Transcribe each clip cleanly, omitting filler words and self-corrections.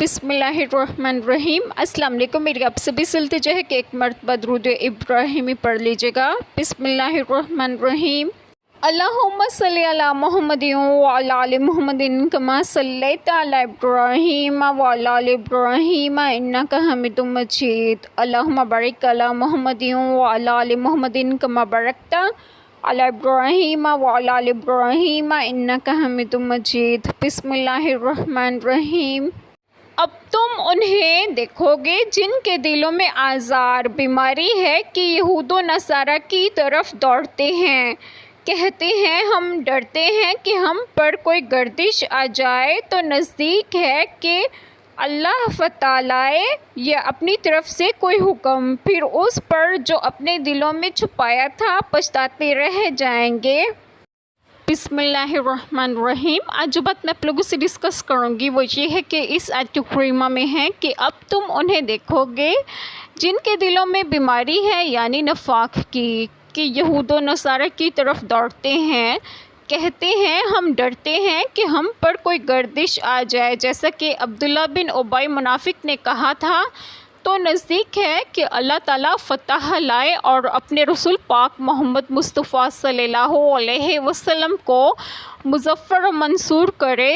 بسم اللہ الرحمن الرحیم۔ السلام علیکم۔ میری آپ سبھی سے التجا ہے کہ ایک مرتبہ درود ابراہیمی پڑھ لیجیے گا۔ بسم اللہ الرحمن الرحیم۔ اللہم صلی علی محمد وعلی آل محمد کما صلیت علی ابراہیم وعلی آل ابراہیم انک حمید مجید۔ اللہم بارک علی محمد وعلی آل محمد کما بارکت علی ابراہیم وعلی آل ابراہیم انک حمید مجید۔ بسم اللہ الرحمن الرحیم۔ اب تم انہیں دیکھو گے جن کے دلوں میں آزار بیماری ہے کہ یہود و نصارہ کی طرف دوڑتے ہیں، کہتے ہیں ہم ڈرتے ہیں کہ ہم پر کوئی گردش آ جائے، تو نزدیک ہے کہ اللہ فتح لائے یا اپنی طرف سے کوئی حکم، پھر اس پر جو اپنے دلوں میں چھپایا تھا پچھتاتے رہ جائیں گے۔ بسم اللہ الرحمن الرحیم۔ آج جو بات میں آپ لوگوں سے ڈسکس کروں گی وہ یہ ہے کہ اس آیت کریمہ میں ہے کہ اب تم انہیں دیکھو گے جن کے دلوں میں بیماری ہے، یعنی نفاق کی، کہ یہود و نصارہ کی طرف دوڑتے ہیں، کہتے ہیں ہم ڈرتے ہیں کہ ہم پر کوئی گردش آ جائے، جیسا کہ عبداللہ بن ابی منافق نے کہا تھا۔ تو نزدیک ہے کہ اللہ تعالیٰ فتح لائے اور اپنے رسول پاک محمد مصطفیٰ صلی اللہ علیہ وسلم کو مظفر و منصور کرے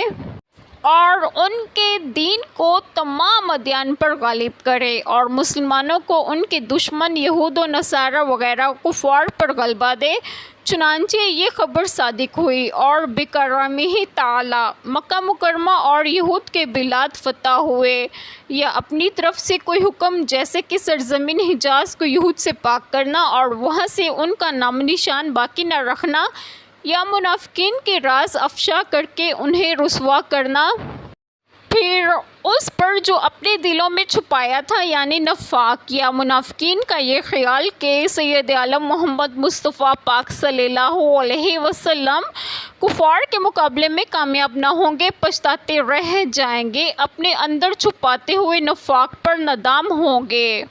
اور ان کے دین کو تمام ادیان پر غالب کرے اور مسلمانوں کو ان کے دشمن یہود و نصارہ وغیرہ کفار پر غلبہ دے۔ چنانچہ یہ خبر صادق ہوئی اور بکرمہ تعالی مکہ مکرمہ اور یہود کے بلاد فتح ہوئے، یا اپنی طرف سے کوئی حکم جیسے کہ سرزمین حجاز کو یہود سے پاک کرنا اور وہاں سے ان کا نام نشان باقی نہ رکھنا، یا منافقین کے راز افشا کر کے انہیں رسوا کرنا، پھر اس پر جو اپنے دلوں میں چھپایا تھا یعنی نفاق یا منافقین کا یہ خیال کہ سید عالم محمد مصطفیٰ پاک صلی اللہ علیہ وسلم کفار کے مقابلے میں کامیاب نہ ہوں گے، پچھتاتے رہ جائیں گے، اپنے اندر چھپاتے ہوئے نفاق پر نادام ہوں گے۔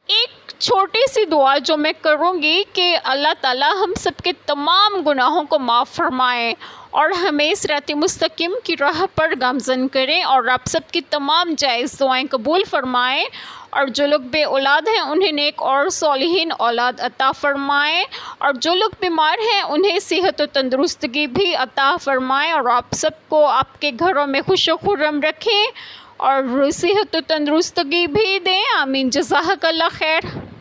ایک چھوٹی سی دعا جو میں کروں گی کہ اللہ تعالیٰ ہم سب کے تمام گناہوں کو معاف فرمائے اور ہمیں صراط مستقیم کی راہ پر گامزن کریں، اور آپ سب کی تمام جائز دعائیں قبول فرمائے، اور جو لوگ بے اولاد ہیں انہیں نیک اور صالحین اولاد عطا فرمائے، اور جو لوگ بیمار ہیں انہیں صحت و تندرستگی بھی عطا فرمائے، اور آپ سب کو آپ کے گھروں میں خوش و خرم رکھیں اور صحت و تندرستگی بھی دیں۔ آمین۔ جزاک اللہ خیر۔